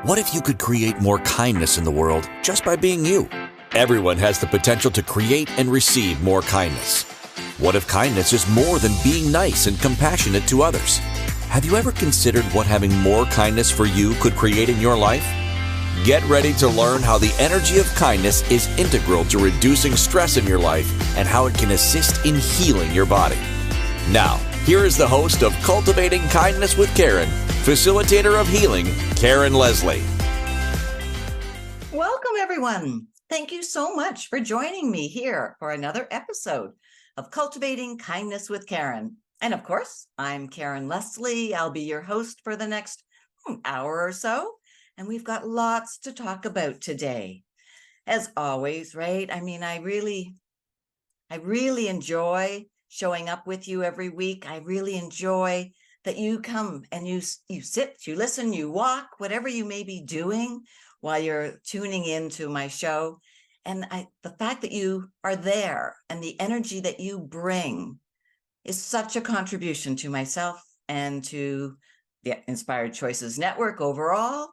What if you could create more kindness in the world just by being you? Everyone has the potential to create and receive more kindness. What if kindness is more than being nice and compassionate to others? Have you ever considered what having more kindness for you could create in your life? Get ready to learn how the energy of kindness is integral to reducing stress in your life and how it can assist in healing your body. Now, here is the host of Cultivating Kindness with Karen, facilitator of healing, Karen Leslie. Welcome, everyone. Thank you so much for joining me here for another episode of Cultivating Kindness with Karen. And of course, I'm Karen Leslie. I'll be your host for the next hour or so. And we've got lots to talk about today. As always, right? I mean, I really enjoy showing up with you every week. I really enjoy that you come and you sit, you listen, you walk, whatever you may be doing while you're tuning into my show. And the fact that you are there and the energy that you bring is such a contribution to myself and to the Inspired Choices Network overall.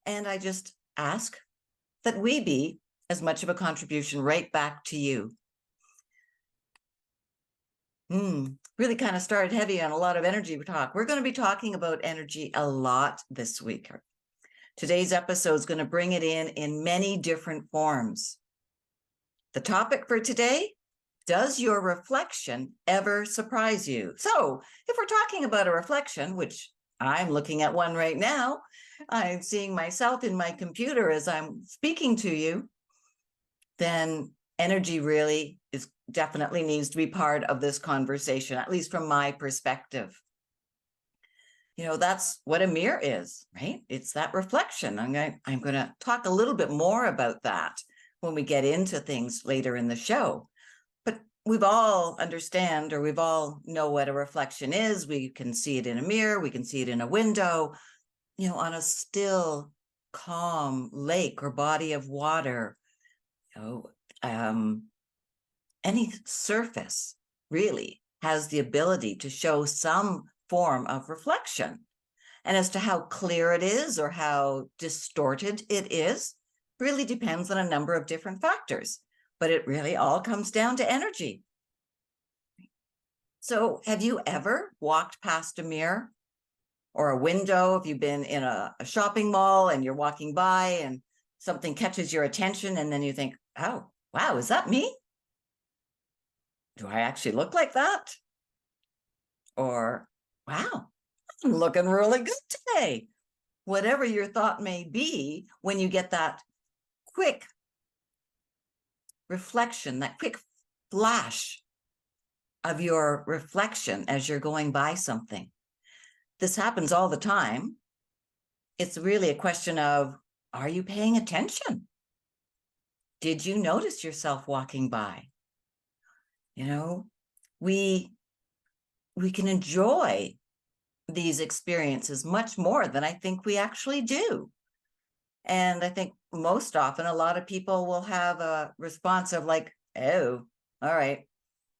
And I just ask that we be as much of a contribution right back to you. Really kind of started heavy on a lot of energy talk. We're going to be talking about energy a lot this week. Today's episode is going to bring it in many different forms. The topic for today, does your reflection ever surprise you? So if we're talking about a reflection, which I'm looking at one right now, I'm seeing myself in my computer as I'm speaking to you, then energy really definitely needs to be part of this conversation, at least from my perspective. You know, that's what a mirror is, right? It's that reflection. I'm going to talk a little bit more about that when we get into things later in the show. But we've all understand, or we've all know what a reflection is. We can see it in a mirror. We can see it in a window, you know, on a still, calm lake or body of water. You know, any surface really has the ability to show some form of reflection. And as to how clear it is or how distorted it is, really depends on a number of different factors. But it really all comes down to energy. So have you ever walked past a mirror or a window? If you've been in a shopping mall and you're walking by and something catches your attention and then you think, oh, wow, is that me? Do I actually look like that? Or, wow, I'm looking really good today. Whatever your thought may be, when you get that quick reflection, that quick flash of your reflection as you're going by something. This happens all the time. It's really a question of, are you paying attention? Did you notice yourself walking by? You know, we can enjoy these experiences much more than I think we actually do. And I think most often a lot of people will have a response of like, oh, all right,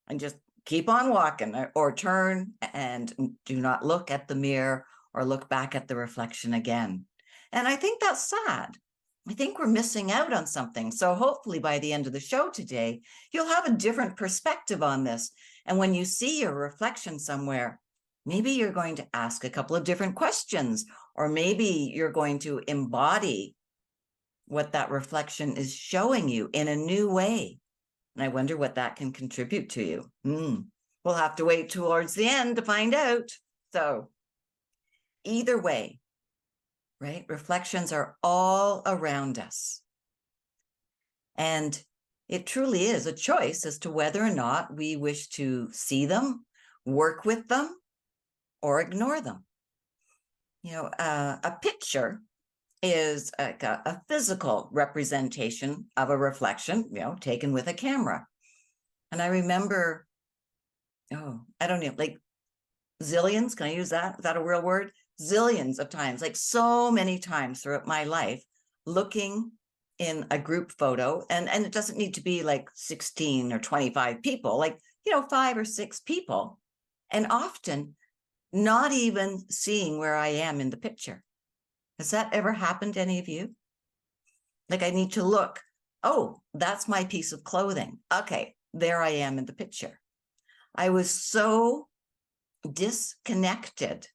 and just keep on walking, or turn and do not look at the mirror or look back at the reflection again. And I think that's sad. I think we're missing out on something. So hopefully by the end of the show today, you'll have a different perspective on this. And when you see your reflection somewhere, maybe you're going to ask a couple of different questions, or maybe you're going to embody what that reflection is showing you in a new way. And I wonder what that can contribute to you. We'll have to wait towards the end to find out. So either way, right? Reflections are all around us. And it truly is a choice as to whether or not we wish to see them, work with them, or ignore them. You know, a picture is a physical representation of a reflection, you know, taken with a camera. And I remember, I don't know, like zillions, can I use that? Is that a real word? Zillions of times, like so many times throughout my life, looking in a group photo, and it doesn't need to be like 16 or 25 people, like, you know, 5 or 6 people, and often not even seeing where I am in the picture. Has that ever happened to any of you? Like, I need to look, oh, that's my piece of clothing. Okay, there I am in the picture. I was so disconnected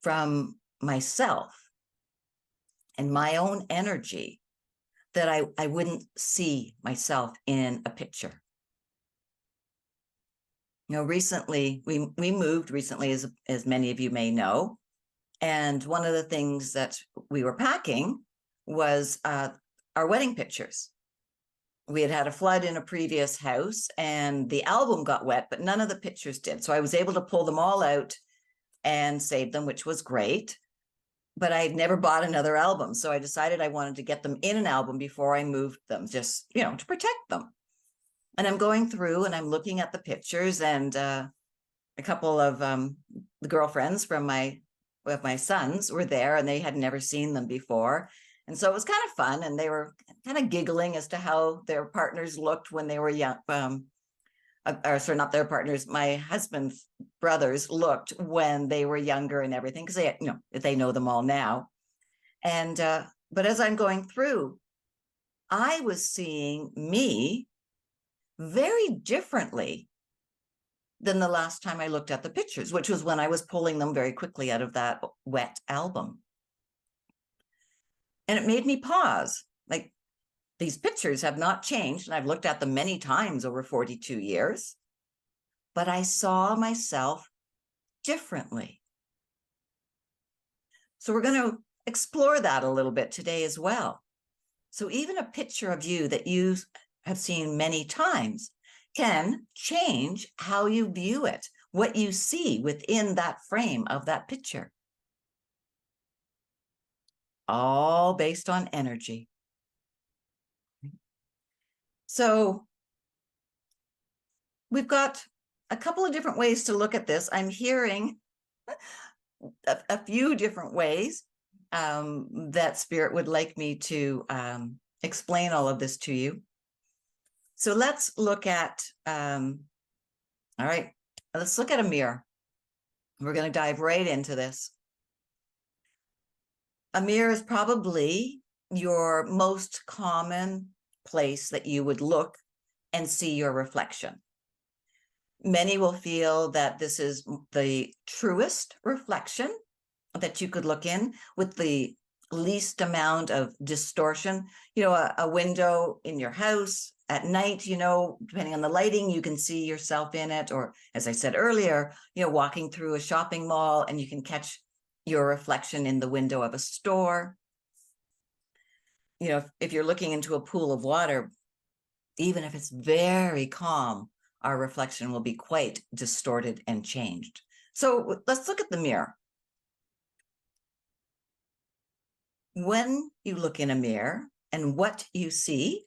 from myself and my own energy that I wouldn't see myself in a picture. You know, recently we moved recently, as many of you may know, and one of the things that we were packing was our wedding pictures. We had had a flood in a previous house, and the album got wet, but none of the pictures did. So I was able to pull them all out and save them, which was great. But I had never bought another album, so I decided I wanted to get them in an album before I moved them, just, you know, to protect them. And I'm going through and I'm looking at the pictures, and a couple of the girlfriends from my sons were there, and they had never seen them before. And so it was kind of fun, and they were kind of giggling as to how their partners looked when they were young. Or sorry, not their partners, my husband's brothers looked when they were younger and everything, because they know them all now. And but as I'm going through, I was seeing me very differently than the last time I looked at the pictures, which was when I was pulling them very quickly out of that wet album. And it made me pause. Like, these pictures have not changed, and I've looked at them many times over 42 years, but I saw myself differently. So we're going to explore that a little bit today as well. So even a picture of you that you have seen many times can change how you view it, what you see within that frame of that picture. All based on energy. So we've got a couple of different ways to look at this. I'm hearing a few different ways that Spirit would like me to explain all of this to you. So let's look at, all right, let's look at a mirror. We're going to dive right into this. A mirror is probably your most common place that you would look and see your reflection. Many will feel that this is the truest reflection that you could look in, with the least amount of distortion. You know, a window in your house at night, you know, depending on the lighting, you can see yourself in it. Or, as I said earlier, you know, walking through a shopping mall and you can catch your reflection in the window of a store. You know, if you're looking into a pool of water, even if it's very calm, our reflection will be quite distorted and changed. So let's look at the mirror. When you look in a mirror, and what you see,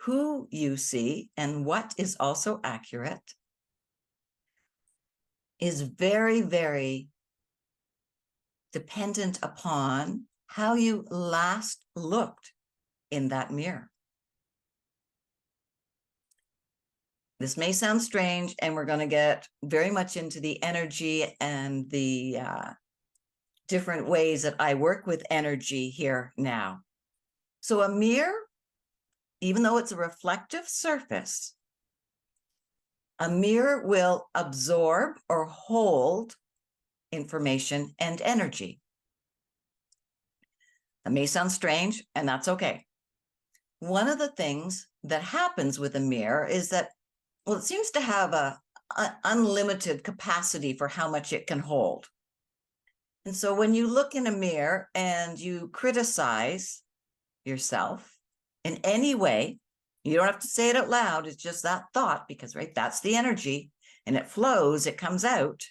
who you see, and what is also accurate is very, very dependent upon how you last looked in that mirror. This may sound strange, and we're going to get very much into the energy and the different ways that I work with energy here now. So a mirror, even though it's a reflective surface, a mirror will absorb or hold information and energy. That may sound strange, and that's okay. One of the things that happens with a mirror is that, well, it seems to have a unlimited capacity for how much it can hold. And so when you look in a mirror and you criticize yourself in any way, you don't have to say it out loud. It's just that thought, because, right, that's the energy, and it flows, it comes out,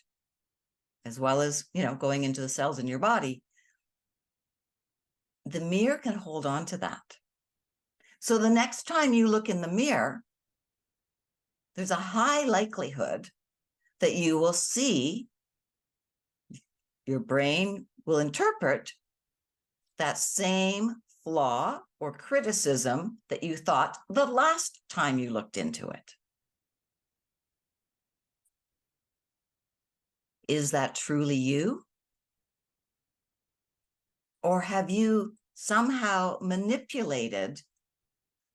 as well as, you know, going into the cells in your body. The mirror can hold on to that. So the next time you look in the mirror, there's a high likelihood that you will see, your brain will interpret that same flaw or criticism that you thought the last time you looked into it. Is that truly you? Or have you somehow manipulated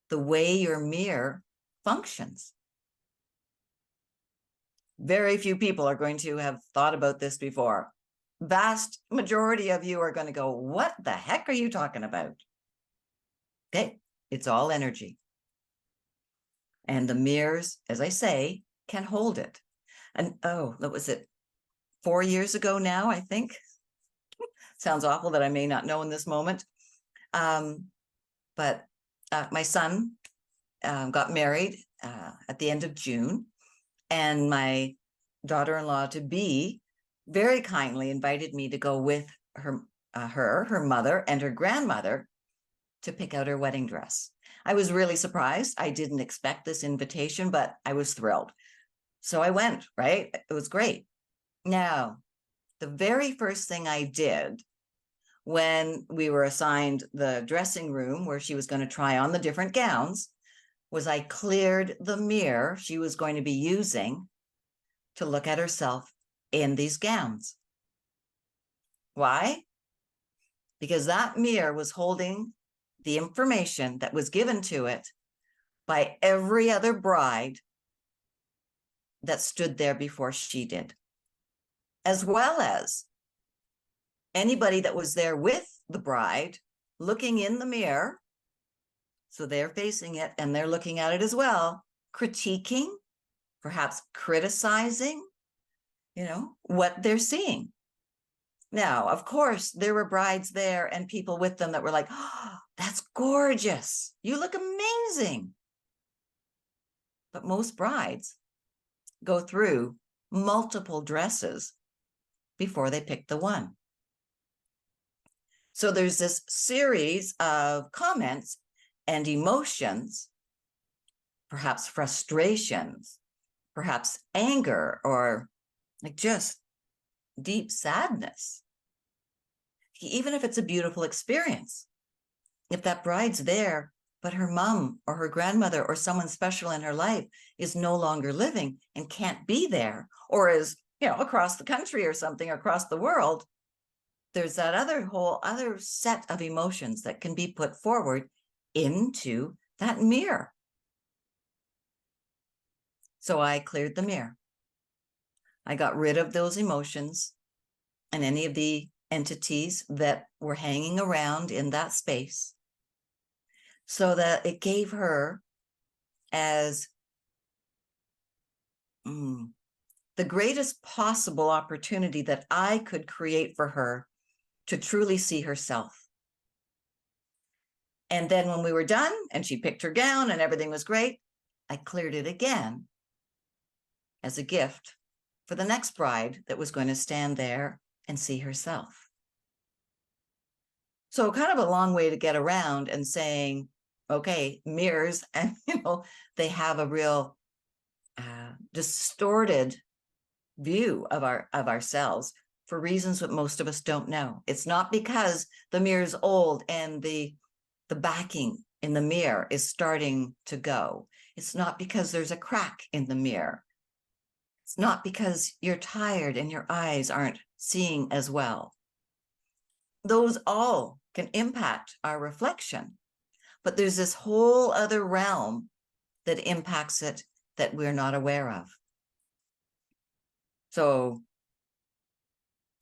the way your mirror functions? Very few people are going to have thought about this before. Vast majority of you are going to go, what the heck are you talking about? Okay, it's all energy. And the mirrors, as I say, can hold it. And oh, what was it? 4 years ago now, I think. Sounds awful that I may not know in this moment. But my son got married at the end of June, and my daughter-in-law to be very kindly invited me to go with her mother, and her grandmother to pick out her wedding dress. I was really surprised. I didn't expect this invitation, but I was thrilled. So I went, right? It was great. Now, the very first thing I did when we were assigned the dressing room where she was going to try on the different gowns was I cleared the mirror she was going to be using to look at herself in these gowns. Why? Because that mirror was holding the information that was given to it by every other bride that stood there before she did, as well as anybody that was there with the bride looking in the mirror. So they're facing it and they're looking at it as well, critiquing, perhaps criticizing, what they're seeing. Now, of course, there were brides there and people with them that were like, oh, that's gorgeous. You look amazing. But most brides go through multiple dresses before they pick the one. So there's this series of comments and emotions, perhaps frustrations, perhaps anger, or like just deep sadness. Even if it's a beautiful experience, if that bride's there, but her mom or her grandmother or someone special in her life is no longer living and can't be there, or is, across the country or something, across the world, there's that other set of emotions that can be put forward into that mirror. So I cleared the mirror. I got rid of those emotions and any of the entities that were hanging around in that space, so that it gave her as the greatest possible opportunity that I could create for her to truly see herself. And then when we were done and she picked her gown and everything was great, I cleared it again as a gift for the next bride that was going to stand there and see herself. So kind of a long way to get around and saying, okay, mirrors, and they have a real distorted view of ourselves for reasons that most of us don't know. It's not because the mirror's old and the backing in the mirror is starting to go. It's not because there's a crack in the mirror. It's not because you're tired and your eyes aren't seeing as well. Those all can impact our reflection, but there's this whole other realm that impacts it that we're not aware of. So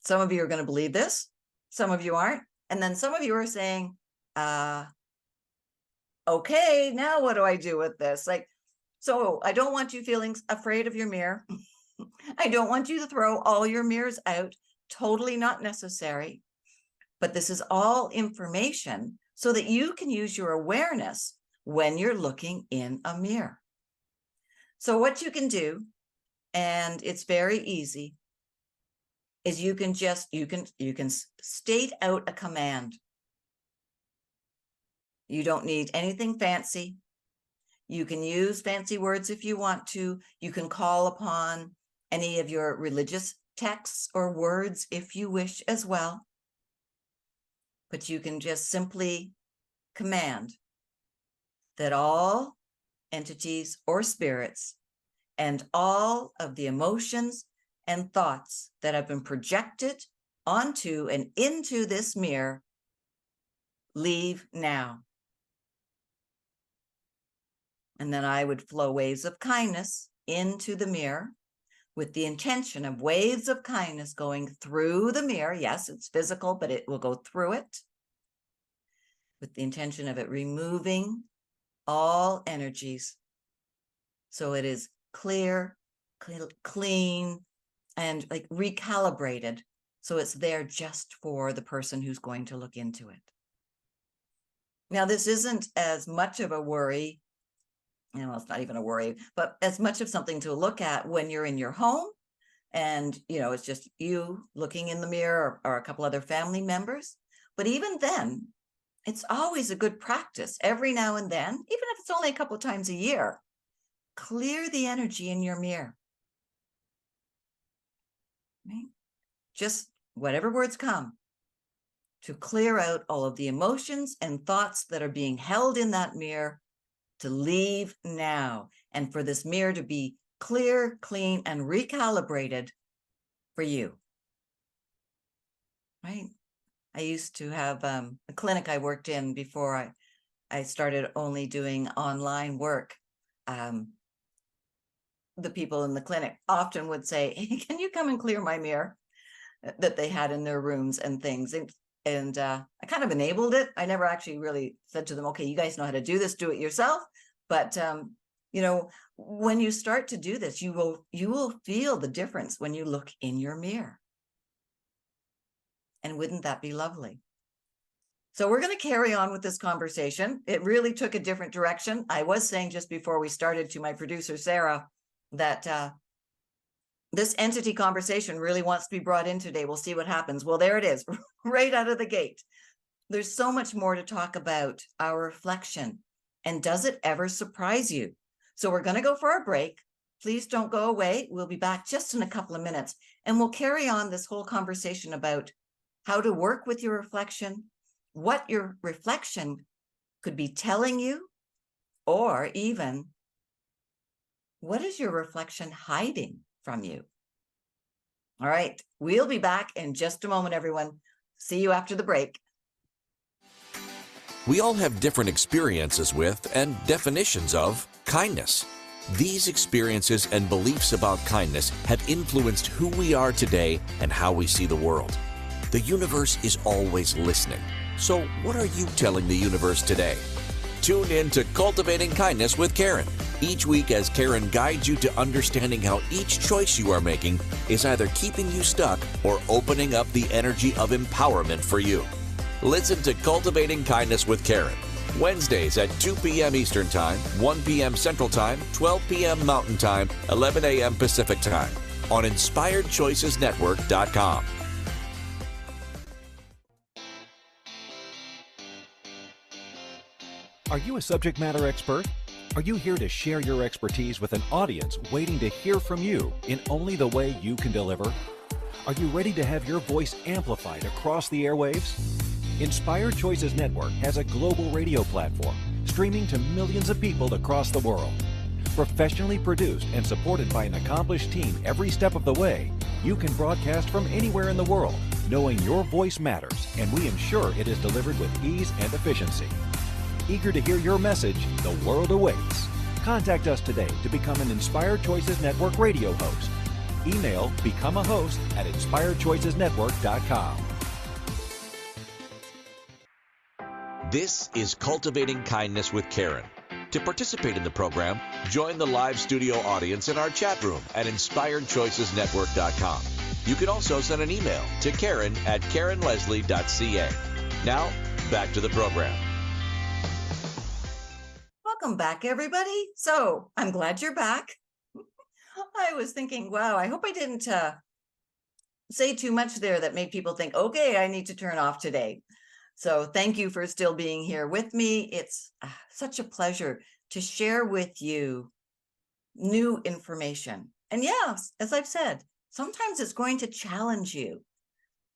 some of you are going to believe this, some of you aren't, and then some of you are saying, okay, now what do I do with this? So I don't want you feeling afraid of your mirror. I don't want you to throw all your mirrors out. Totally not necessary. But this is all information so that you can use your awareness when you're looking in a mirror. So what you can do, and it's very easy, is you can state out a command. You don't need anything fancy. You can use fancy words if you want to. You can call upon any of your religious texts or words if you wish as well. But you can just simply command that all entities or spirits and all of the emotions and thoughts that have been projected onto and into this mirror leave now. And then I would flow waves of kindness into the mirror with the intention of waves of kindness going through the mirror. Yes, it's physical, but it will go through it with the intention of it removing all energies. So it is clear, clean, and like recalibrated. So it's there just for the person who's going to look into it. Now, this isn't as much of a worry, it's not even a worry, but as much of something to look at when you're in your home and, it's just you looking in the mirror or a couple other family members. But even then, it's always a good practice every now and then, even if it's only a couple of times a year, clear the energy in your mirror. Right? Just whatever words come, to clear out all of the emotions and thoughts that are being held in that mirror, to leave now, and for this mirror to be clear, clean, and recalibrated for you. Right? I used to have a clinic I worked in before I started only doing online work. The people in the clinic often would say, hey, can you come and clear my mirror that they had in their rooms and things. And I kind of enabled it. I never actually really said to them, okay, you guys know how to do this, do it yourself. But, when you start to do this, you will feel the difference when you look in your mirror. And wouldn't that be lovely? So we're going to carry on with this conversation. It really took a different direction. I was saying just before we started to my producer, Sarah, that this entity conversation really wants to be brought in today. We'll see what happens. Well, there it is, right out of the gate. There's so much more to talk about our reflection. And does it ever surprise you? So we're going to go for a break. Please don't go away. We'll be back just in a couple of minutes. And we'll carry on this whole conversation about how to work with your reflection, what your reflection could be telling you, or even what is your reflection hiding from you? All right, we'll be back in just a moment, everyone. See you after the break. We all have different experiences with and definitions of kindness. These experiences and beliefs about kindness have influenced who we are today and how we see the world. The universe is always listening. So what are you telling the universe today? Tune in to Cultivating Kindness with Karen. Each week as Karen guides you to understanding how each choice you are making is either keeping you stuck or opening up the energy of empowerment for you. Listen to Cultivating Kindness with Karen, Wednesdays at 2 p.m. Eastern Time, 1 p.m. Central Time, 12 p.m. Mountain Time, 11 a.m. Pacific Time on InspiredChoicesNetwork.com. Are you a subject matter expert? Are you here to share your expertise with an audience waiting to hear from you in only the way you can deliver? Are you ready to have your voice amplified across the airwaves? Inspired Choices Network has a global radio platform streaming to millions of people across the world. Professionally produced and supported by an accomplished team every step of the way, you can broadcast from anywhere in the world, knowing your voice matters, and we ensure it is delivered with ease and efficiency. Eager to hear your message, the world awaits. Contact us today to become an Inspired Choices Network radio host. Email becomeahost@inspiredchoicesnetwork.com. This is Cultivating Kindness with Karen. To participate in the program, join the live studio audience in our chat room at InspiredChoicesNetwork.com. You can also send an email to Karen@KarenLeslie.ca. Now, back to the program. Welcome back, everybody. So I'm glad you're back. I was thinking, wow, I hope I didn't say too much there that made people think, okay, I need to turn off today. So thank you for still being here with me. It's such a pleasure to share with you new information. And yes, as I've said, sometimes it's going to challenge you.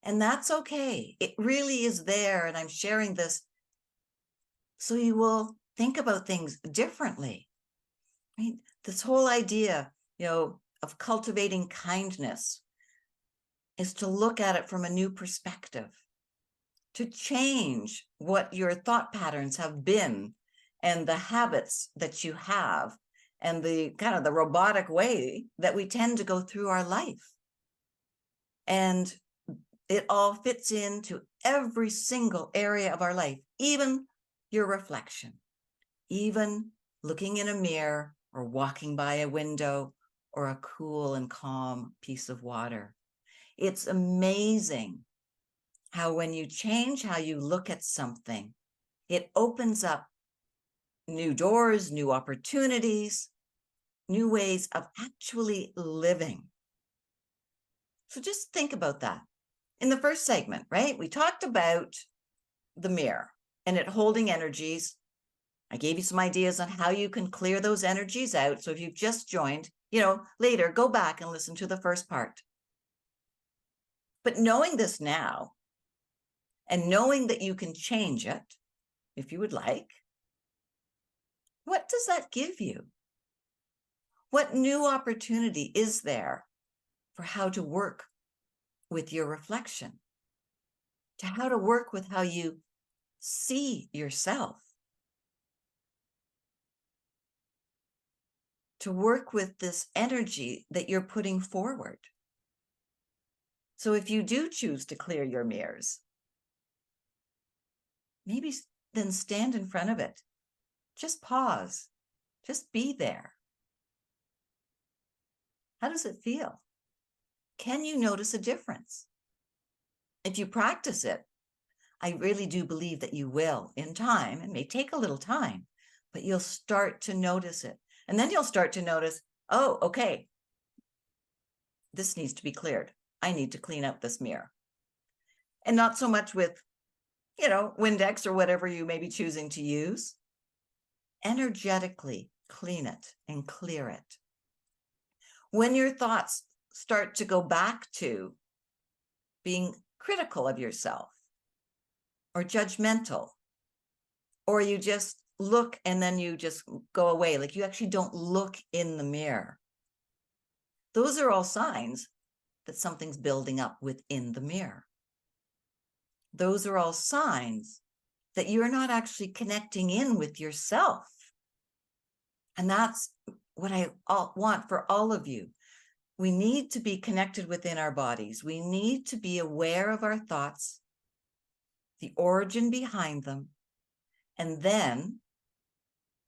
And that's okay. It really is there. And I'm sharing this so you will think about things differently. Right? This whole idea, of cultivating kindness is to look at it from a new perspective. to change what your thought patterns have been and the habits that you have and the kind of the robotic way that we tend to go through our life. And it all fits into every single area of our life, even your reflection, even looking in a mirror or walking by a window or a cool and calm piece of water. It's amazing how when you change how you look at something, it opens up new doors, new opportunities, new ways of actually living. So just think about that. In the first segment, right, we talked about the mirror and it holding energies. I gave you some ideas on how you can clear those energies out. So if you've just joined, later, go back and listen to the first part. But knowing this now and knowing that you can change it, if you would like, what does that give you? What new opportunity is there for how to work with your reflection, to how to work with how you see yourself, to work with this energy that you're putting forward? So if you do choose to clear your mirrors, maybe then stand in front of it. Just pause. Just be there. How does it feel? Can you notice a difference? If you practice it, I really do believe that you will in time. It may take a little time, but you'll start to notice it. And then you'll start to notice, oh, okay, this needs to be cleared. I need to clean up this mirror. And not so much with, Windex or whatever you may be choosing to use. Energetically clean it and clear it. When your thoughts start to go back to being critical of yourself or judgmental, or you just look and then you just go away, like you actually don't look in the mirror, those are all signs that something's building up within the mirror. Those are all signs that you're not actually connecting in with yourself. And that's what I want for all of you. We need to be connected within our bodies. We need to be aware of our thoughts, the origin behind them, and then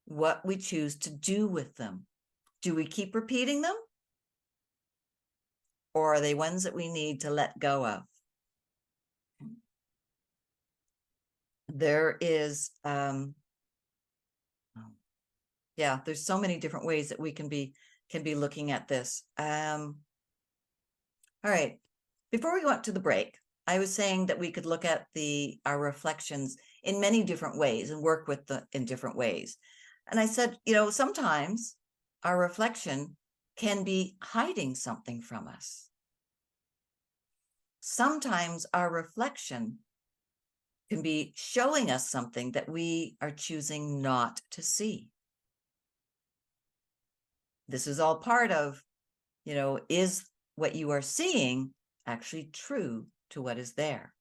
what we choose to do with them. Do we keep repeating them? Or are they ones that we need to let go of? There is, there's so many different ways that we can be looking at this. All right. Before we go up to the break, I was saying that we could look at our reflections in many different ways and work with them in different ways. And I said, sometimes our reflection can be hiding something from us. Sometimes our reflection can be showing us something that we are choosing not to see. This is all part of, is what you are seeing actually true to what is there?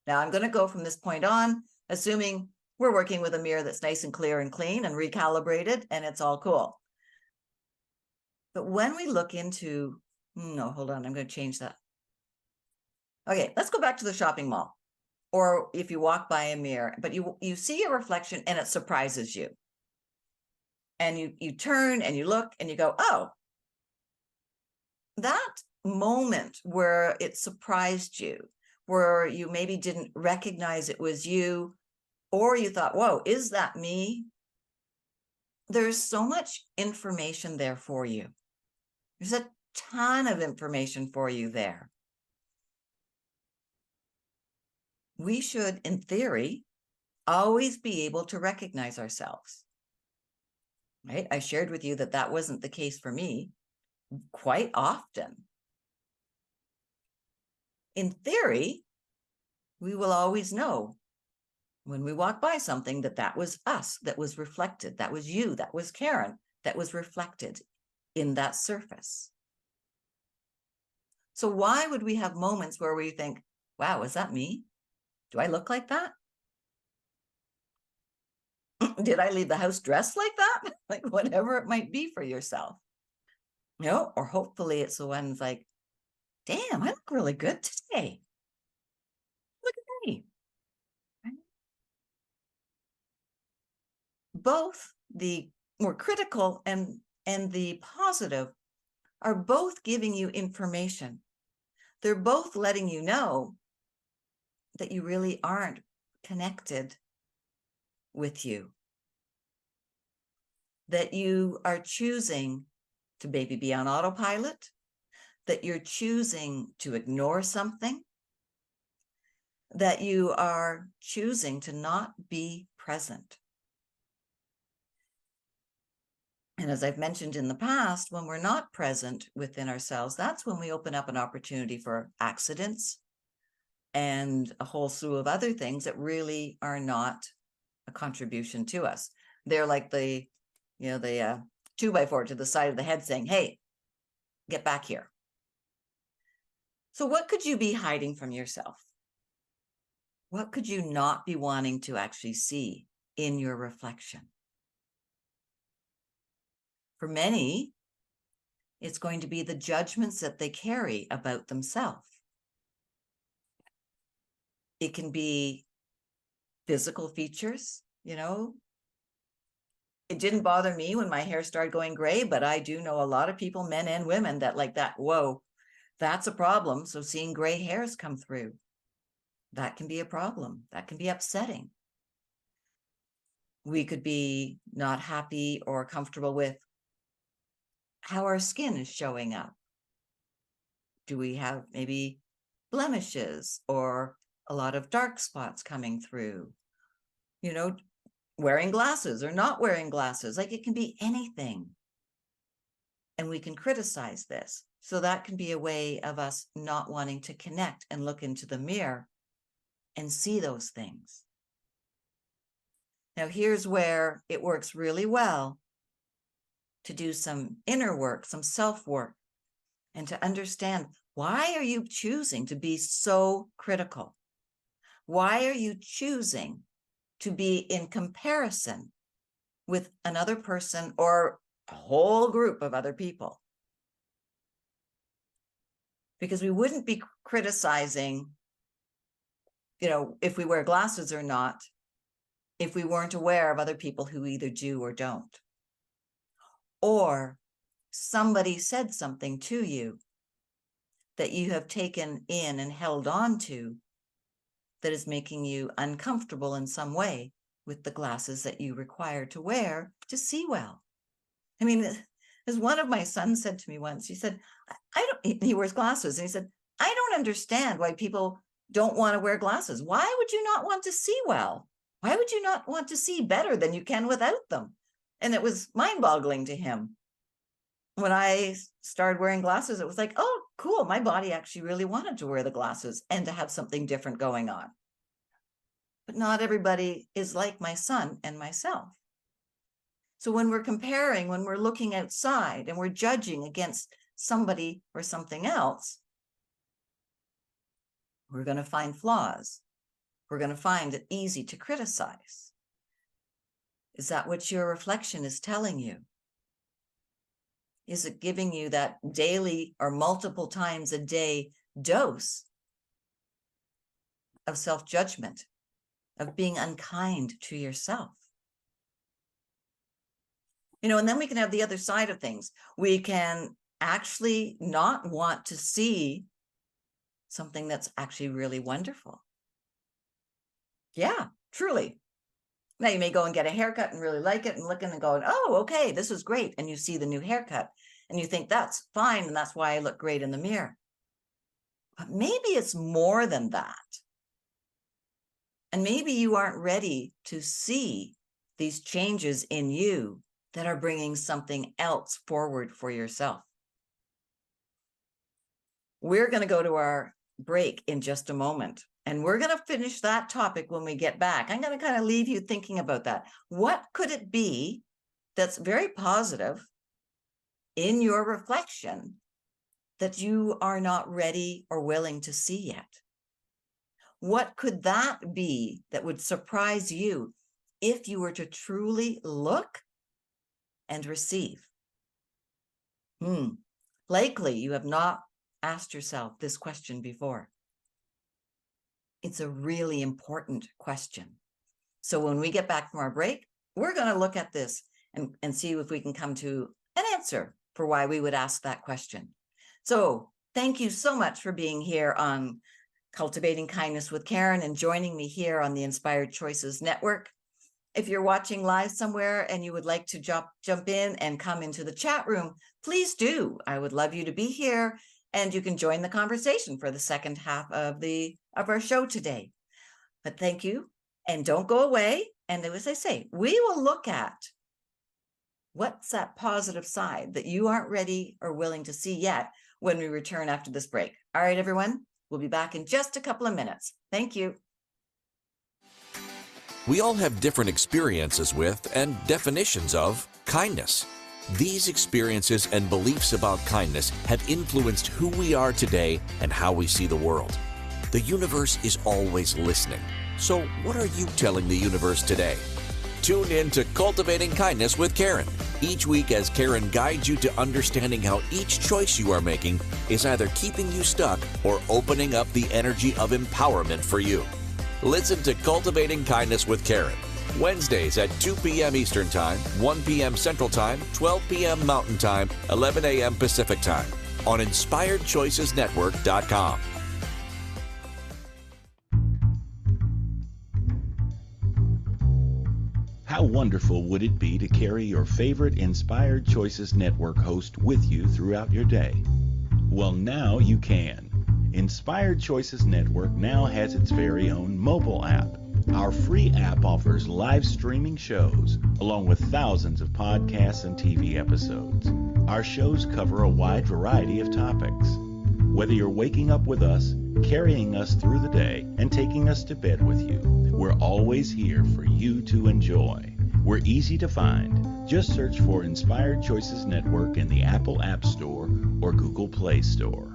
Now, I'm going to go from this point on, assuming we're working with a mirror that's nice and clear and clean and recalibrated, and it's all cool. But when we look into, no, hold on, I'm going to change that. Okay, let's go back to the shopping mall. Or if you walk by a mirror, but you see a reflection and it surprises you. And you turn and you look and you go, oh, that moment where it surprised you, where you maybe didn't recognize it was you, or you thought, whoa, is that me? There's so much information there for you. There's a ton of information for you there. We should, in theory, always be able to recognize ourselves. Right? I shared with you that wasn't the case for me quite often. In theory, we will always know when we walk by something that was us, that was reflected, that was you, that was Karen, that was reflected in that surface. So why would we have moments where we think, wow, is that me? Do I look like that? Did I leave the house dressed like that? Like whatever it might be for yourself. Or hopefully it's the ones like, damn, I look really good today. Look at me. Both the more critical and the positive are both giving you information. They're both letting you know that you really aren't connected with you, that you are choosing to maybe be on autopilot, that you're choosing to ignore something, that you are choosing to not be present. And as I've mentioned in the past, when we're not present within ourselves, that's when we open up an opportunity for accidents and a whole slew of other things that really are not a contribution to us. They're like the 2x4 to the side of the head saying, hey, get back here. So what could you be hiding from yourself? What could you not be wanting to actually see in your reflection? For many, it's going to be the judgments that they carry about themselves. It can be physical features, It didn't bother me when my hair started going gray, but I do know a lot of people, men and women, that like that, whoa, that's a problem. So seeing gray hairs come through, that can be a problem. That can be upsetting. We could be not happy or comfortable with how our skin is showing up. Do we have maybe blemishes or a lot of dark spots coming through? Wearing glasses or not wearing glasses, like it can be anything. And we can criticize this. So that can be a way of us not wanting to connect and look into the mirror and see those things. Now, here's where it works really well to do some inner work, some self-work, and to understand, why are you choosing to be so critical? Why are you choosing to be in comparison with another person or a whole group of other people? Because we wouldn't be criticizing, if we wear glasses or not, if we weren't aware of other people who either do or don't. Or somebody said something to you that you have taken in and held on to that is making you uncomfortable in some way with the glasses that you require to wear to see well. I mean, as one of my sons said to me once, he said, he wears glasses, and he said, I don't understand why people don't want to wear glasses. Why would you not want to see well? Why would you not want to see better than you can without them? And it was mind-boggling to him. When I started wearing glasses, it was like, oh, cool. My body actually really wanted to wear the glasses and to have something different going on. But not everybody is like my son and myself. So when we're comparing, when we're looking outside and we're judging against somebody or something else, we're going to find flaws. We're going to find it easy to criticize. Is that what your reflection is telling you? Is it giving you that daily or multiple times a day dose of self-judgment, of being unkind to yourself? And then we can have the other side of things. We can actually not want to see something that's actually really wonderful. Yeah, truly. Now you may go and get a haircut and really like it and look in and go, oh, okay, this is great. And you see the new haircut and you think that's fine. And that's why I look great in the mirror. But maybe it's more than that. And maybe you aren't ready to see these changes in you that are bringing something else forward for yourself. We're going to go to our break in just a moment. And we're going to finish that topic when we get back. I'm going to kind of leave you thinking about that. What could it be that's very positive in your reflection that you are not ready or willing to see yet? What could that be that would surprise you if you were to truly look and receive? Likely you have not asked yourself this question before. It's a really important question. So when we get back from our break, we're going to look at this and see if we can come to an answer for why we would ask that question. So thank you so much for being here on Cultivating Kindness with Karen and joining me here on the Inspired Choices Network. If you're watching live somewhere and you would like to jump in and come into the chat room, please do. I would love you to be here, and you can join the conversation for the second half of our show today. But thank you, and don't go away. And as I say, we will look at what's that positive side that you aren't ready or willing to see yet when we return after this break. All right, everyone, we'll be back in just a couple of minutes. Thank you. We all have different experiences with and definitions of kindness. These experiences and beliefs about kindness have influenced who we are today and how we see the world. The universe is always listening. So what are you telling the universe today? Tune in to Cultivating Kindness with Karen each week as Karen guides you to understanding how each choice you are making is either keeping you stuck or opening up the energy of empowerment for you. Listen to Cultivating Kindness with Karen, Wednesdays at 2 p.m. Eastern Time, 1 p.m. Central Time, 12 p.m. Mountain Time, 11 a.m. Pacific Time on InspiredChoicesNetwork.com. How wonderful would it be to carry your favorite Inspired Choices Network host with you throughout your day? Well, now you can. Inspired Choices Network now has its very own mobile app. Our free app offers live streaming shows, along with thousands of podcasts and TV episodes. Our shows cover a wide variety of topics. Whether you're waking up with us, carrying us through the day, and taking us to bed with you, we're always here for you to enjoy. We're easy to find. Just search for Inspired Choices Network in the Apple App Store or Google Play Store.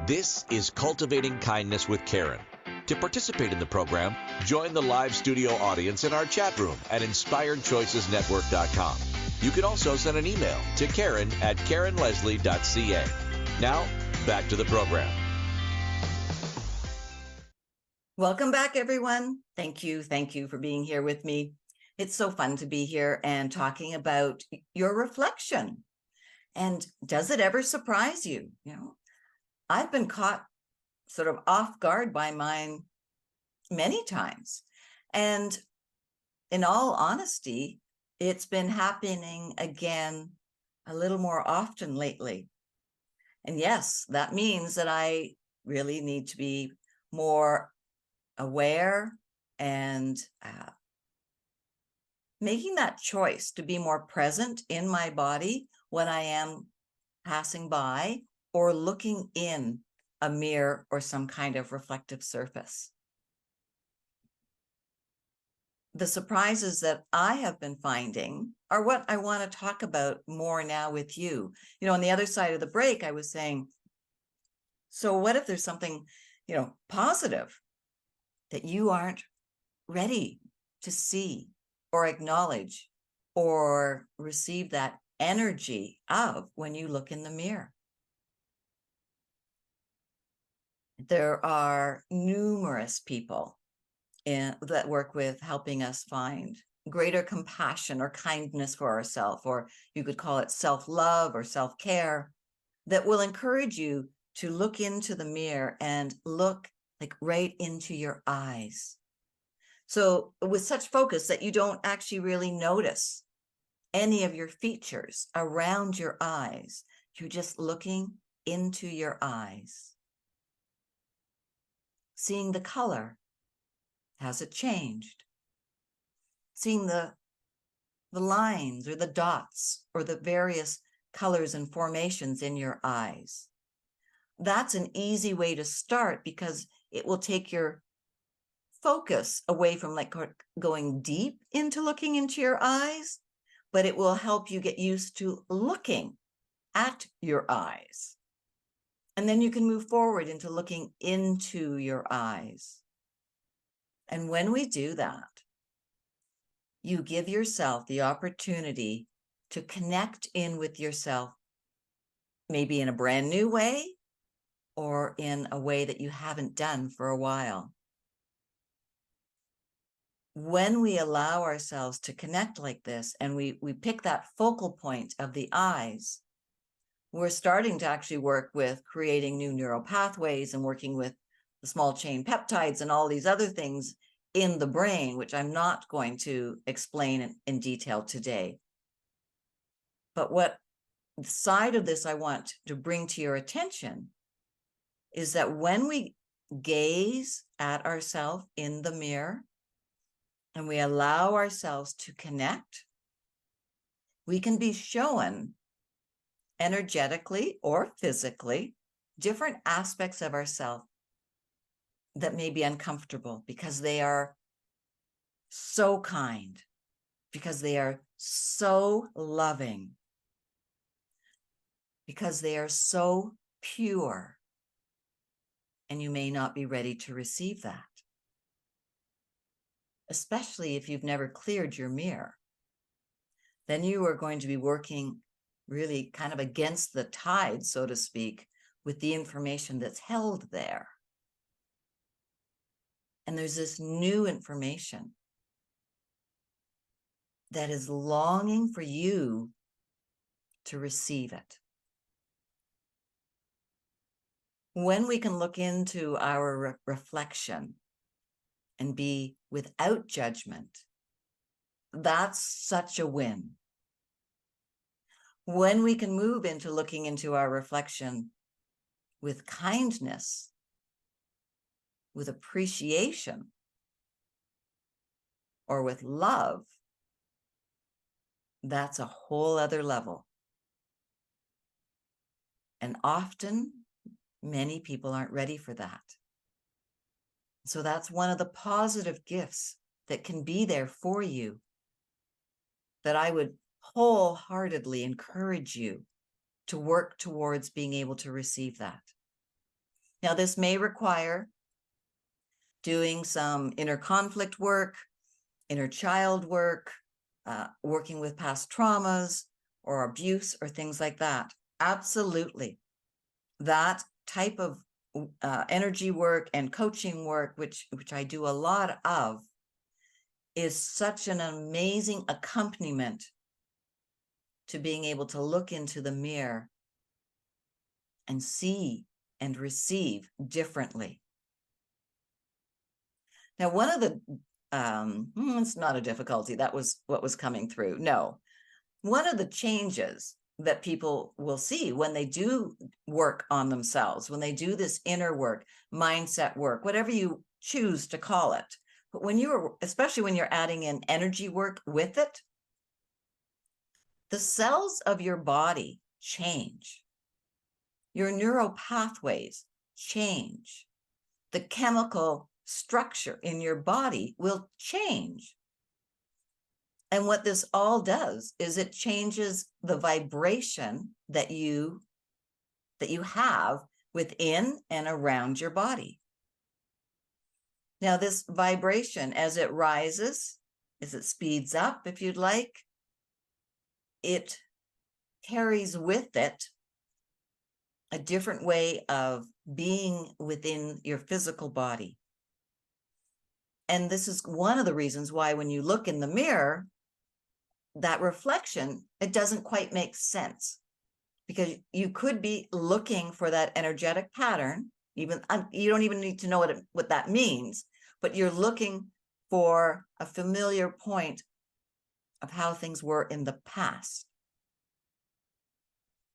This is Cultivating Kindness with Karen. To participate in the program, join the live studio audience in our chat room at InspiredChoicesNetwork.com. You can also send an email to Karen@KarenLeslie.ca. Now, back to the program. Welcome back, everyone. Thank you for being here with me. It's so fun to be here and talking about your reflection. And does it ever surprise you? I've been caught sort of off guard by mine many times. And in all honesty, it's been happening again a little more often lately. And yes, that means that I really need to be more aware and making that choice to be more present in my body when I am passing by or looking in a mirror or some kind of reflective surface. The surprises that I have been finding are what I want to talk about more now with you. On the other side of the break, I was saying, so what if there's something, positive that you aren't ready to see or acknowledge or receive that energy of when you look in the mirror? There are numerous people that work with helping us find greater compassion or kindness for ourselves, or you could call it self-love or self-care, that will encourage you to look into the mirror and look right into your eyes. So with such focus that you don't actually really notice any of your features around your eyes. You're just looking into your eyes. Seeing the color. Has it changed? Seeing the lines or the dots or the various colors and formations in your eyes. That's an easy way to start because it will take your focus away from going deep into looking into your eyes, but it will help you get used to looking at your eyes. And then you can move forward into looking into your eyes. And when we do that, you give yourself the opportunity to connect in with yourself, maybe in a brand new way or in a way that you haven't done for a while. When we allow ourselves to connect like this and we pick that focal point of the eyes, we're starting to actually work with creating new neural pathways and working with the small chain peptides and all these other things in the brain, which I'm not going to explain in detail today. But what side of this I want to bring to your attention is that when we gaze at ourselves in the mirror and we allow ourselves to connect, we can be shown energetically or physically different aspects of ourselves that may be uncomfortable because they are so kind, because they are so loving, because they are so pure, and you may not be ready to receive that, especially if you've never cleared your mirror. Then you are going to be working really kind of against the tide, so to speak, with the information that's held there. And there's this new information that is longing for you to receive it. When we can look into our reflection and be without judgment, that's such a win. When we can move into looking into our reflection with kindness, with appreciation, or with love, that's a whole other level. And often, many people aren't ready for that. So that's one of the positive gifts that can be there for you, that I would wholeheartedly encourage you to work towards being able to receive that. Now, this may require doing some inner conflict work, inner child work, working with past traumas or abuse or things like that. Absolutely. That type of energy work and coaching work, which I do a lot of, is such an amazing accompaniment to being able to look into the mirror and see and receive differently. Now, one of the, it's not a difficulty, that was what was coming through. No, one of the changes that people will see when they do work on themselves, when they do this inner work, mindset work, whatever you choose to call it, but when you're, especially when you're adding in energy work with it, the cells of your body change. Your neural pathways change. The chemical structure in your body will change. And what this all does is it changes the vibration that you have within and around your body. Now, this vibration, as it rises, as it speeds up, if you'd like, it carries with it a different way of being within your physical body. And this is one of the reasons why when you look in the mirror, that reflection, it doesn't quite make sense, because you could be looking for that energetic pattern. Even you don't even need to know what that means, but you're looking for a familiar point of how things were in the past.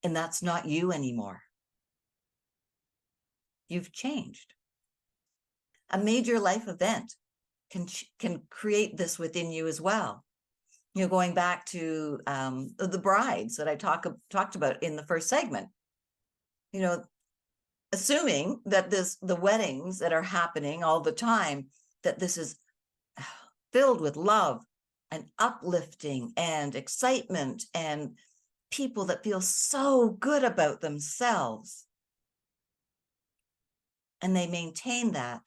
And that's not you anymore. You've changed. A major life event can create this within you as well. You know, going back to the brides that I talked about in the first segment, you know, assuming that the weddings that are happening all the time, that this is filled with love and uplifting and excitement and people that feel so good about themselves. and they maintain that,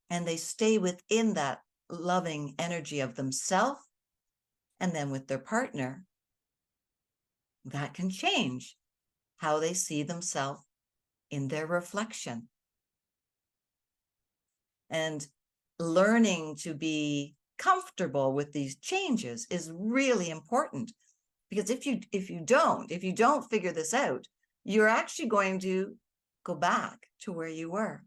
and they stay within that loving energy of themselves and then with their partner, that can change how they see themselves in their reflection. And learning to be comfortable with these changes is really important, because if you don't figure this out, you're actually going to go back to where you were.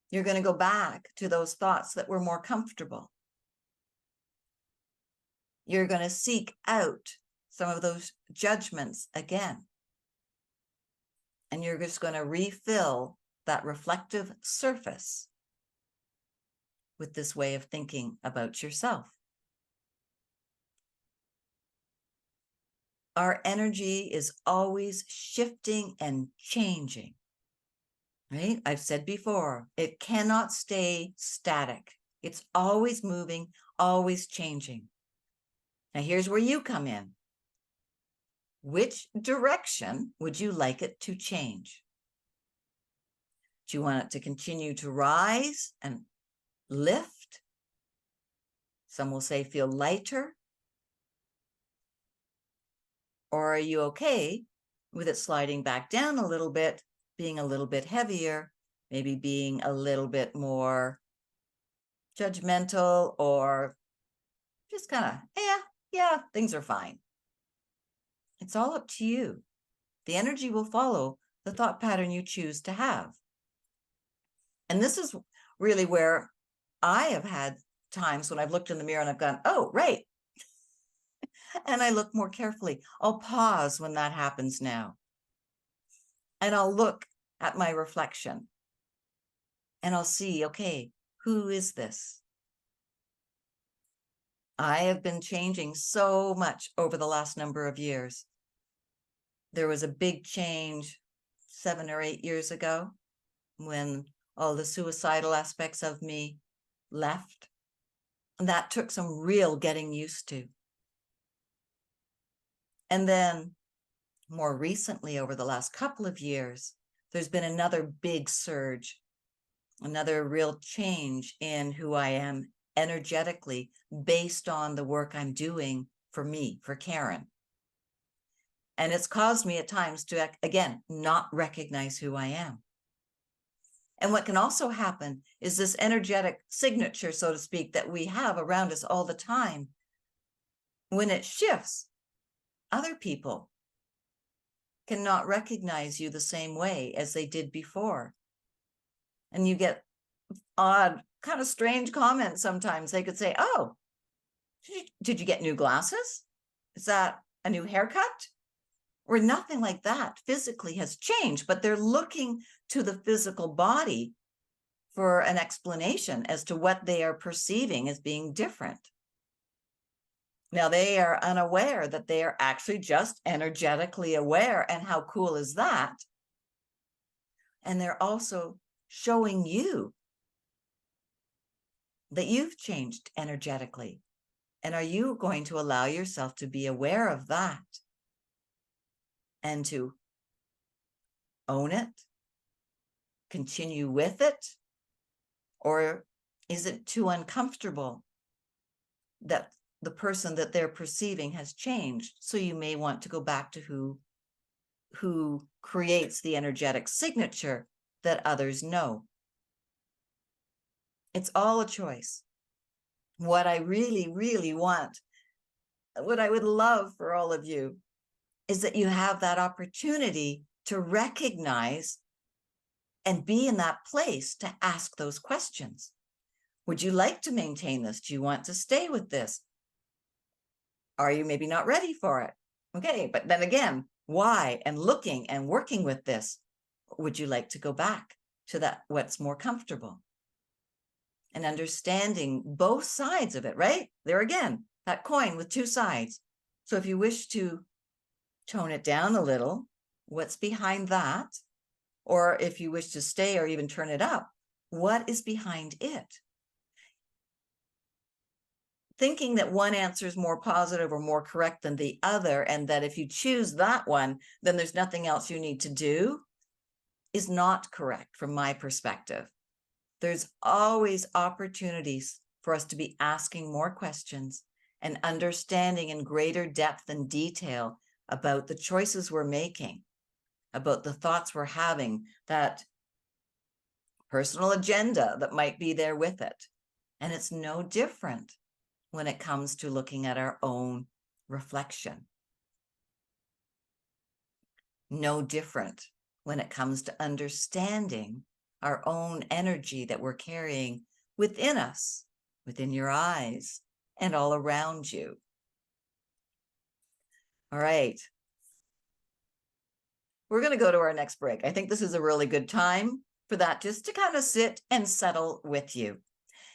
You're going to go back to those thoughts that were more comfortable. You're going to seek out some of those judgments again. And you're just going to refill that reflective surface with this way of thinking about yourself. Our energy is always shifting and changing, right? I've said before, it cannot stay static. It's always moving, always changing. Now, here's where you come in. Which direction would you like it to change? Do you want it to continue to rise and lift? Some will say feel lighter. Or are you okay with it sliding back down a little bit, being a little bit heavier, maybe being a little bit more judgmental, or just kind of, yeah, things are fine. It's all up to you. The energy will follow the thought pattern you choose to have. And this is really where I have had times when I've looked in the mirror and I've gone, oh, right. And I look more carefully. I'll pause when that happens now. And I'll look at my reflection. And I'll see, okay, who is this? I have been changing so much over the last number of years. There was a big change 7 or 8 years ago when all the suicidal aspects of me left. And that took some real getting used to. And then more recently, over the last couple of years, there's been another big surge, another real change in who I am energetically based on the work I'm doing for me, for Karen. And it's caused me at times to, again, not recognize who I am. And what can also happen is this energetic signature, so to speak, that we have around us all the time. When it shifts, other people cannot recognize you the same way as they did before. And you get odd, kind of strange comments sometimes. They could say, oh, did you get new glasses? Is that a new haircut? Or nothing like that physically has changed, but they're looking to the physical body for an explanation as to what they are perceiving as being different. Now, they are unaware that they are actually just energetically aware, and how cool is that? And they're also showing you that you've changed energetically. And are you going to allow yourself to be aware of that and to own it, continue with it? Or is it too uncomfortable that the person that they're perceiving has changed? So you may want to go back to who creates the energetic signature that others know. It's all a choice. What I really, really want, what I would love for all of you, is that you have that opportunity to recognize and be in that place to ask those questions. Would you like to maintain this? Do you want to stay with this? Are you maybe not ready for it? Okay, but then again, why? And looking and working with this, would you like to go back to that, what's more comfortable? And understanding both sides of it, right? There again, that coin with two sides. So if you wish to tone it down a little, what's behind that? Or if you wish to stay or even turn it up, what is behind it? Thinking that one answer is more positive or more correct than the other, and that if you choose that one, then there's nothing else you need to do, is not correct from my perspective. There's always opportunities for us to be asking more questions and understanding in greater depth and detail about the choices we're making, about the thoughts we're having, that personal agenda that might be there with it. And it's no different when it comes to looking at our own reflection. No different when it comes to understanding our own energy that we're carrying within us, within your eyes, and all around you. All right. We're going to go to our next break. I think this is a really good time for that, just to kind of sit and settle with you.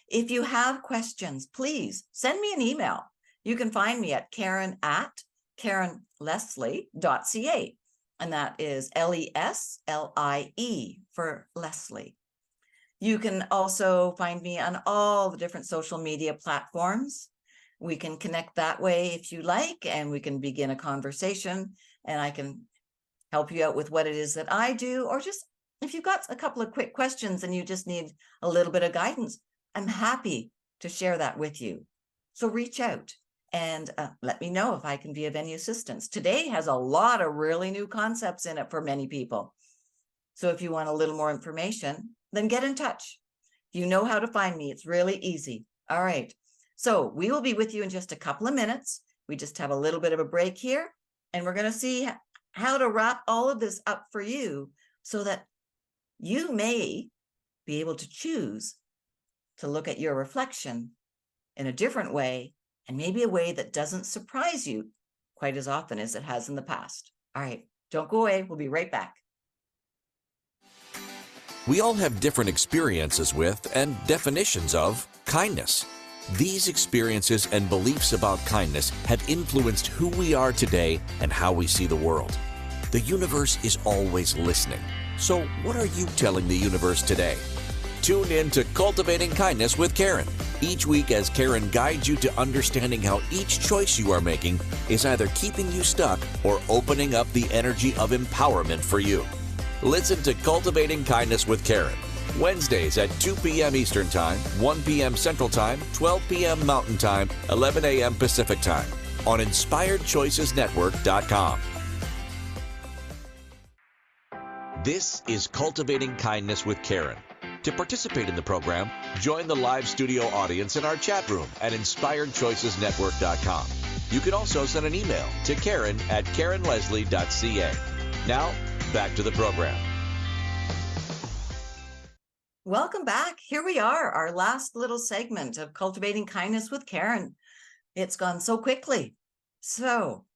If you have questions, please send me an email. You can find me at Karen@KarenLeslie.ca. And that is Leslie for Leslie. You can also find me on all the different social media platforms. We can connect that way if you like, and we can begin a conversation, and I can help you out with what it is that I do, or just if you've got a couple of quick questions and you just need a little bit of guidance, I'm happy to share that with you. So reach out and let me know if I can be of any assistance. Today has a lot of really new concepts in it for many people. So if you want a little more information, then get in touch. You know how to find me. It's really easy. All right. So we will be with you in just a couple of minutes. We just have a little bit of a break here, and we're going to see how to wrap all of this up for you so that you may be able to choose to look at your reflection in a different way, and maybe a way that doesn't surprise you quite as often as it has in the past. All right, don't go away. We'll be right back. We all have different experiences with and definitions of kindness. These experiences and beliefs about kindness have influenced who we are today and how we see the world. The universe is always listening. So what are you telling the universe today? Tune in to Cultivating Kindness with Karen each week as Karen guides you to understanding how each choice you are making is either keeping you stuck or opening up the energy of empowerment for you. Listen to Cultivating Kindness with Karen, Wednesdays at 2 p.m. Eastern Time, 1 p.m. Central Time, 12 p.m. Mountain Time, 11 a.m. Pacific Time on InspiredChoicesNetwork.com. This is Cultivating Kindness with Karen. To participate in the program, join the live studio audience in our chat room at InspiredChoicesNetwork.com. You can also send an email to Karen@KarenLeslie.ca. Now, back to the program. Welcome back. Here we are, our last little segment of Cultivating Kindness with Karen. It's gone so quickly. So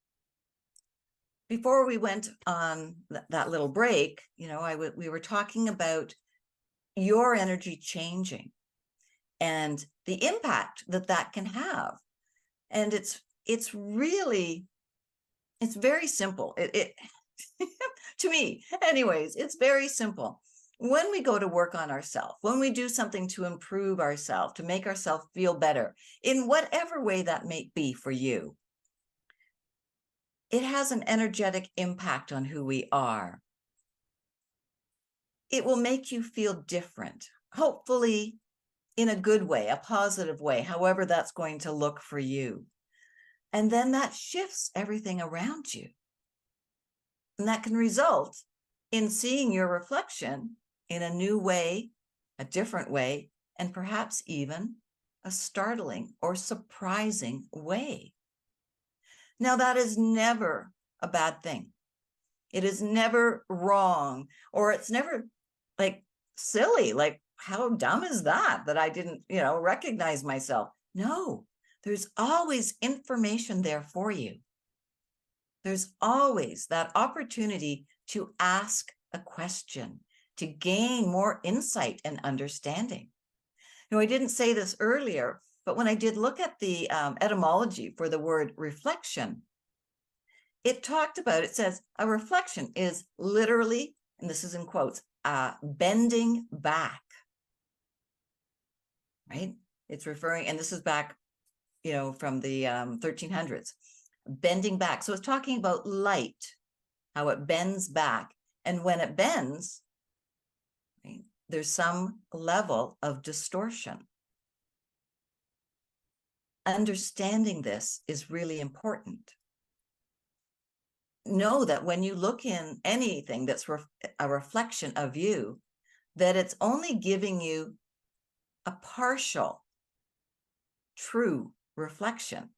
before we went on that little break, we were talking about your energy changing and the impact that can have. And it's very simple. It to me, anyways, it's very simple. When we go to work on ourselves, when we do something to improve ourselves, to make ourselves feel better, in whatever way that may be for you, it has an energetic impact on who we are. It will make you feel different, hopefully in a good way, a positive way, however that's going to look for you. And then that shifts everything around you. And that can result in seeing your reflection in a new way, a different way, and perhaps even a startling or surprising way. Now, that is never a bad thing. It is never wrong, or it's never like silly, like how dumb is that I didn't, recognize myself. No, there's always information there for you. There's always that opportunity to ask a question, to gain more insight and understanding. I didn't say this earlier, but when I did look at the etymology for the word reflection, it says a reflection is literally, and this is in quotes, bending back, right? It's referring, and this is back, from the 1300s, bending back. So it's talking about light, how it bends back. And when it bends, there's some level of distortion. Understanding this is really important. Know that when you look in anything that's a reflection of you, that it's only giving you a partial, true reflection.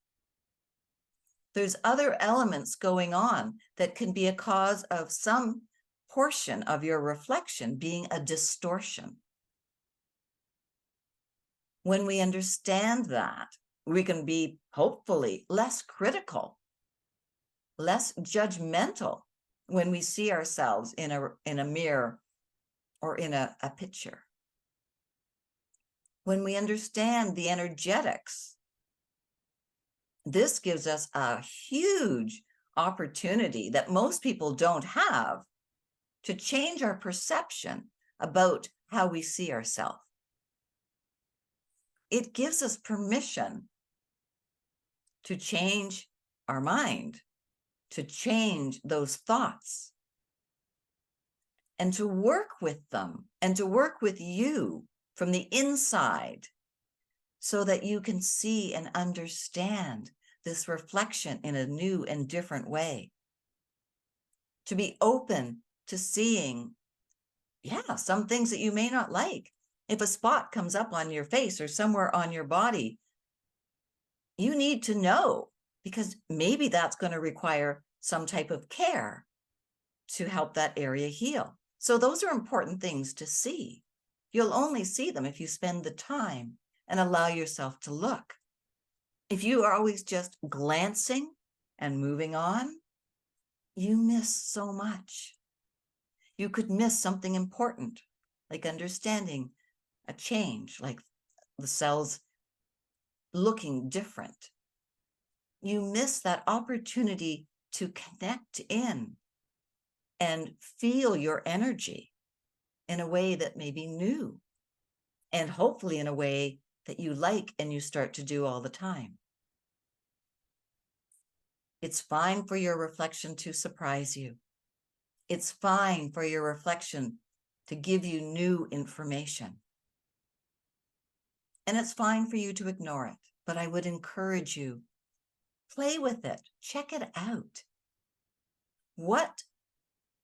There's other elements going on that can be a cause of some portion of your reflection being a distortion. When we understand that, we can be hopefully less critical, less judgmental when we see ourselves in a mirror or in a picture. When we understand the energetics, this gives us a huge opportunity that most people don't have to change our perception about how we see ourselves. It gives us permission to change our mind, to change those thoughts, and to work with them, and to work with you from the inside, so that you can see and understand this reflection in a new and different way. To be open to seeing, some things that you may not like. If a spot comes up on your face or somewhere on your body, you need to know, because maybe that's going to require some type of care to help that area heal. So those are important things to see. You'll only see them if you spend the time and allow yourself to look. If you are always just glancing and moving on, you miss so much. You could miss something important, like understanding a change, like the cells looking different. You miss that opportunity to connect in and feel your energy in a way that may be new, and hopefully in a way that you like and you start to do all the time. It's fine for your reflection to surprise you. It's fine for your reflection to give you new information. And it's fine for you to ignore it, but I would encourage you, play with it, check it out. What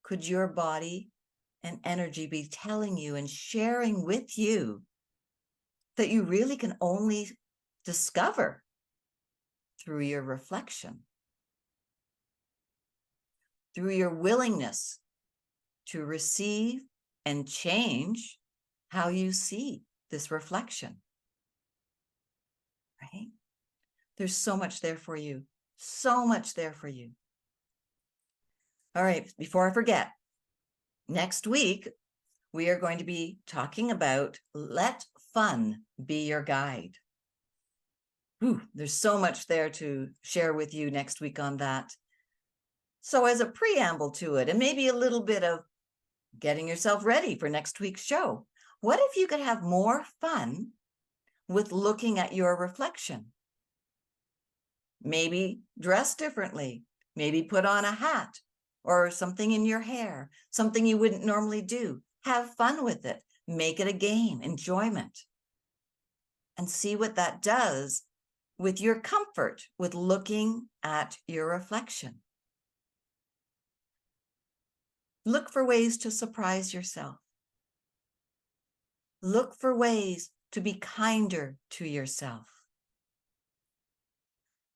could your body and energy be telling you and sharing with you that you really can only discover through your reflection, through your willingness to receive and change how you see this reflection, right? There's so much there for you, so much there for you. All right, before I forget, next week, we are going to be talking about let fun be your guide. There's so much there to share with you next week on that. So as a preamble to it, and maybe a little bit of getting yourself ready for next week's show, what if you could have more fun with looking at your reflection? Maybe dress differently, maybe put on a hat or something in your hair, something you wouldn't normally do. Have fun with it. Make it a game, enjoyment. And see what that does with your comfort with looking at your reflection. Look for ways to surprise yourself. Look for ways to be kinder to yourself.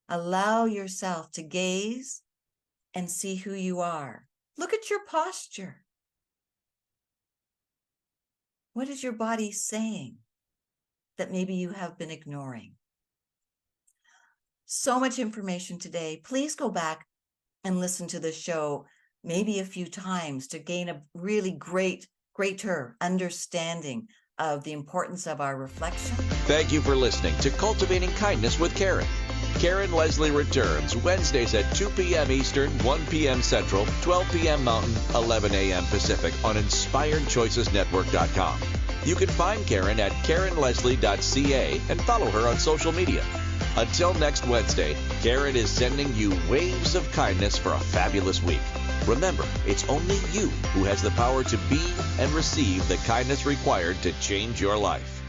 Allow yourself to gaze and see who you are. Look at your posture. What is your body saying that maybe you have been ignoring? So much information today. Please go back and listen to the show maybe a few times to gain a really greater understanding of the importance of our reflection. Thank you for listening to Cultivating Kindness with Karen. Karen Leslie returns Wednesdays at 2 p.m. Eastern, 1 p.m. Central, 12 p.m. Mountain, 11 a.m. Pacific on InspiredChoicesNetwork.com. You can find Karen at KarenLeslie.ca and follow her on social media. Until next Wednesday, Karen is sending you waves of kindness for a fabulous week. Remember, it's only you who has the power to be and receive the kindness required to change your life.